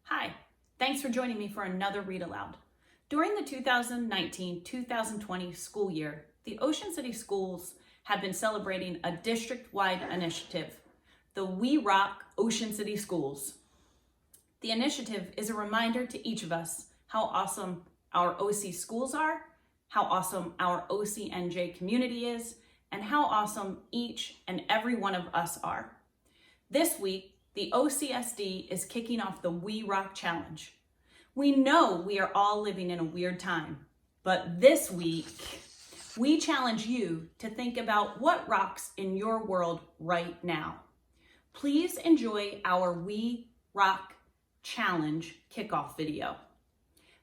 Hi, thanks for joining me for another Read Aloud. During the 2019-2020 school year, the Ocean City Schools have been celebrating a district-wide initiative, the We Rock Ocean City Schools. The initiative is a reminder to each of us how awesome our OC schools are, how awesome our OCNJ community is, and how awesome each and every one of us are. This week, the OCSD is kicking off the We Rock Challenge. We know we are all living in a weird time, but this week, we challenge you to think about what rocks in your world right now. Please enjoy our We Rock Challenge kickoff video.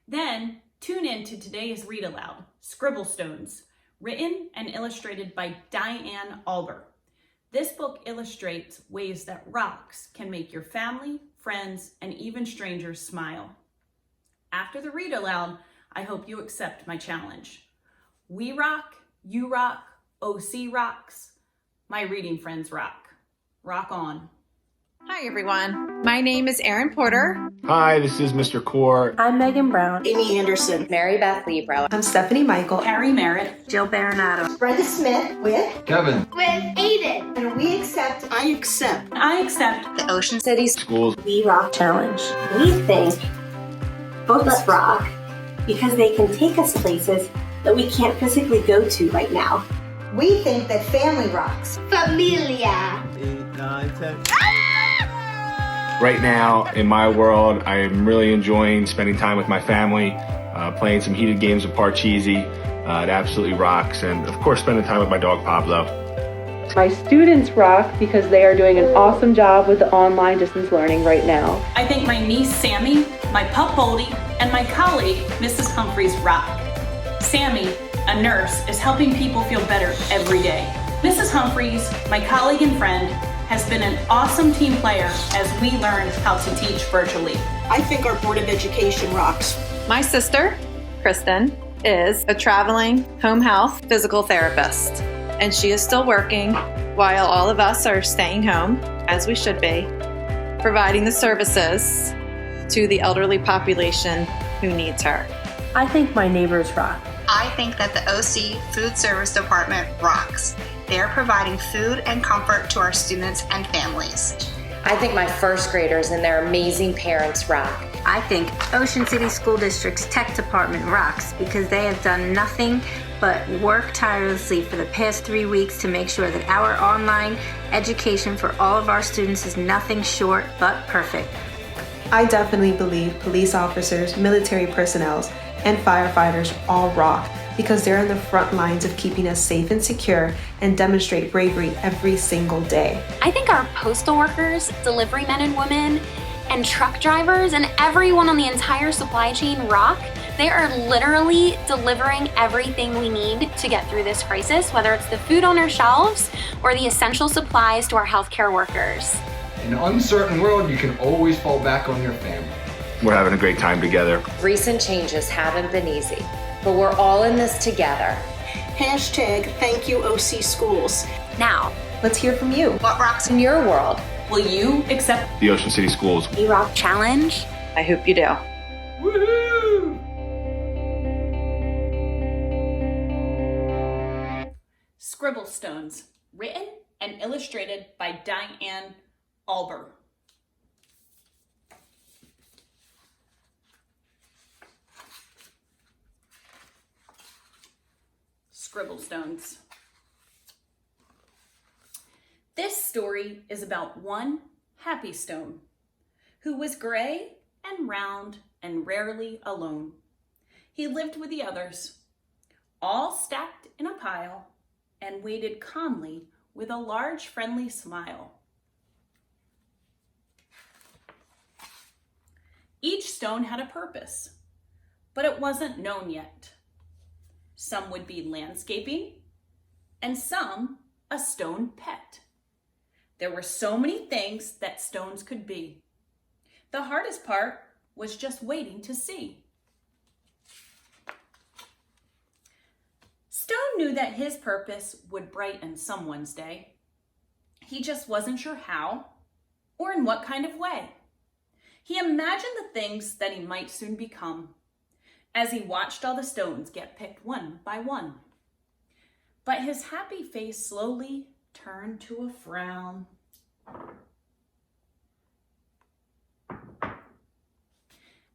Then tune in to today's Read Aloud, Scribble Stones, written and illustrated by Diane Alber. This book illustrates ways that rocks can make your family, friends, and even strangers smile. After the Read Aloud, I hope you accept my challenge. We rock, you rock, OC rocks, my reading friends rock. Rock on. Hi everyone, my name is Erin Porter. Hi, this is Mr. Core. I'm Megan Brown. Amy Anderson. Mary Beth Libro. I'm Stephanie Michael. Carrie Merritt. Jill Baronato. Brenda Smith with Kevin. With Aiden. And we accept. I accept. I accept The Ocean City Schools. We Rock Challenge. We think books rock because they can take us places that we can't physically go to right now. We think that family rocks. Familia. 8, 9, 10. Right now, in my world, I am really enjoying spending time with my family, playing some heated games of Parcheesi. It absolutely rocks. And of course, spending time with my dog, Pablo. My students rock because they are doing an awesome job with the online distance learning right now. I think my niece Sammy, my pup Boldy, and my colleague Mrs. Humphreys rock. Sammy, a nurse, is helping people feel better every day. Mrs. Humphreys, my colleague and friend, has been an awesome team player as we learn how to teach virtually. I think our Board of Education rocks. My sister, Kristen, is a traveling home health physical therapist, and she is still working while all of us are staying home, as we should be, providing the services to the elderly population who needs her. I think my neighbors rock. I think that the OC Food Service Department rocks. They are providing food and comfort to our students and families. I think my first graders and their amazing parents rock. I think Ocean City School District's tech department rocks because they have done nothing but work tirelessly for the past 3 weeks to make sure that our online education for all of our students is nothing short but perfect. I definitely believe police officers, military personnel, and firefighters all rock because they're in the front lines of keeping us safe and secure and demonstrate bravery every single day. I think our postal workers, delivery men and women, and truck drivers, and everyone on the entire supply chain rock. They are literally delivering everything we need to get through this crisis, whether it's the food on our shelves or the essential supplies to our healthcare workers. In an uncertain world, you can always fall back on your family. We're having a great time together. Recent changes haven't been easy, but we're all in this together. Hashtag thank you OC schools. Now, Let's hear from you. What rocks in your world? Will you accept The Ocean City Schools. We Rock Challenge? I hope you do. Woohoo! Scribble Stones, written and illustrated by Diane Alber. Scribble Stones. This story is about one happy stone who was gray and round and rarely alone. He lived with the others, all stacked in a pile, and waited calmly with a large friendly smile. Each stone had a purpose, but it wasn't known yet. Some would be landscaping, and some a stone pet. There were so many things that stones could be. The hardest part was just waiting to see. Stone knew that his purpose would brighten someone's day. He just wasn't sure how or in what kind of way. He imagined the things that he might soon become as he watched all the stones get picked one by one. But his happy face slowly turned to a frown.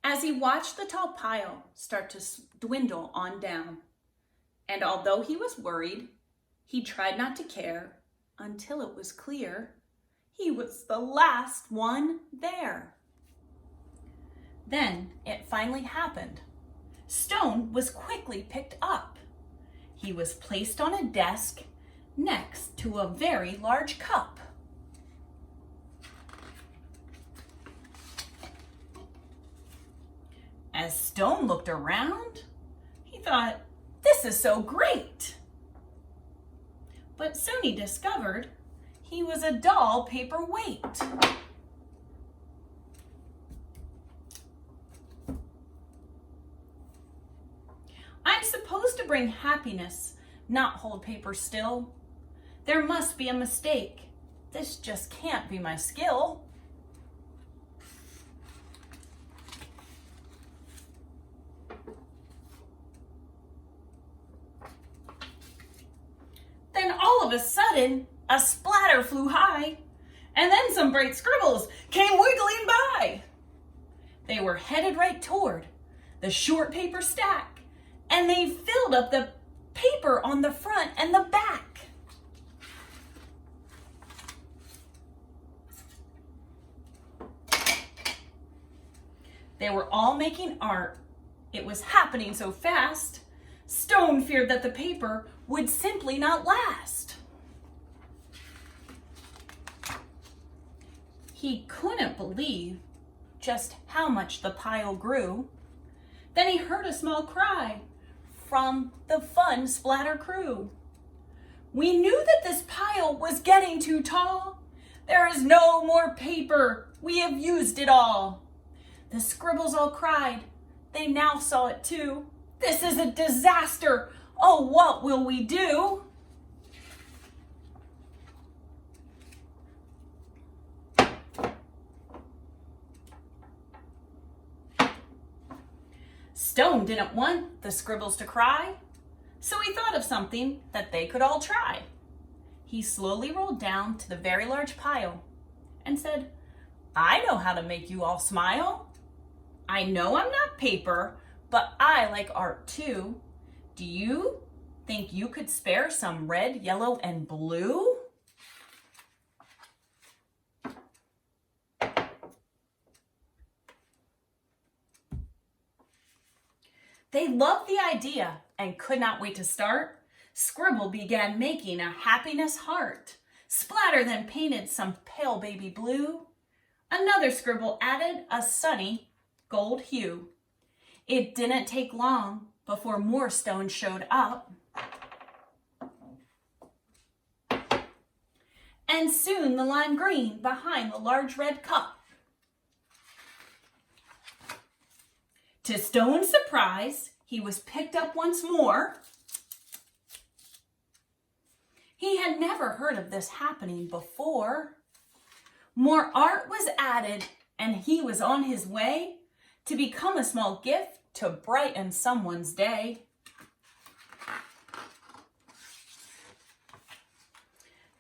As he watched the tall pile start to dwindle on down, and although he was worried, he tried not to care until it was clear he was the last one there. Then it finally happened. Stone was quickly picked up. He was placed on a desk next to a very large cup. As Stone looked around, he thought, "This is so great." But soon he discovered he was a dull paperweight. I'm supposed to bring happiness, not hold paper still. There must be a mistake. This just can't be my skill. Then all of a sudden, a splatter flew high, and then some bright scribbles came wiggling by. They were headed right toward the short paper stack, and they filled up the paper on the front and the back. They were all making art. It was happening so fast, Stone feared that the paper would simply not last. He couldn't believe just how much the pile grew. Then he heard a small cry from the fun splatter crew. "We knew that this pile was getting too tall. There is no more paper. We have used it all." The scribbles all cried. They now saw it too. "This is a disaster. Oh, what will we do?" Stone didn't want the scribbles to cry, so he thought of something that they could all try. He slowly rolled down to the very large pile and said, "I know how to make you all smile. I know I'm not paper, but I like art too. Do you think you could spare some red, yellow, and blue?" They loved the idea and could not wait to start. Scribble began making a happiness heart. Splatter then painted some pale baby blue. Another scribble added a sunny gold hue. It didn't take long before more stones showed up. And soon the lime green behind the large red cup. To Stone's surprise, he was picked up once more. He had never heard of this happening before. More art was added, and he was on his way to become a small gift to brighten someone's day.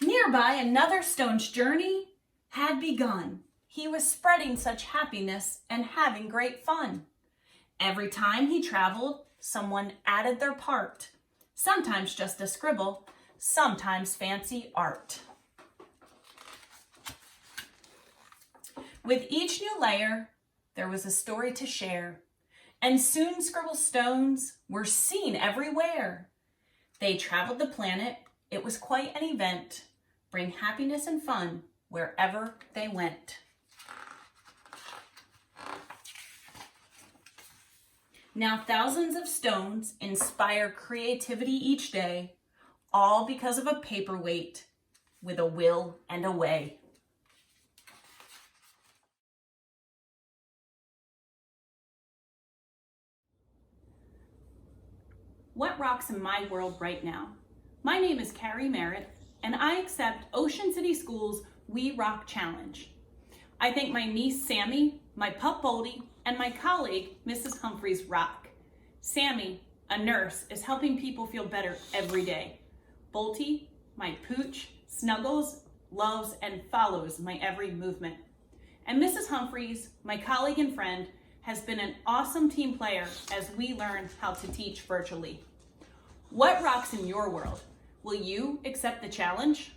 Nearby, another Stone's journey had begun. He was spreading such happiness and having great fun. Every time he traveled, someone added their part. Sometimes just a scribble, sometimes fancy art. With each new layer, there was a story to share, and soon Scribble Stones were seen everywhere. They traveled the planet. It was quite an event. Bring happiness and fun wherever they went. Now thousands of stones inspire creativity each day, all because of a paperweight with a will and a way. What rocks in my world right now? My name is Carrie Merritt, and I accept Ocean City Schools We Rock Challenge. I thank my niece Sammy, my pup Boldy, and my colleague Mrs. Humphreys rock. Sammy, a nurse, is helping people feel better every day. Bolty, my pooch, snuggles, loves, and follows my every movement. And Mrs. Humphreys, my colleague and friend, has been an awesome team player as we learn how to teach virtually. What rocks in your world? Will you accept the challenge?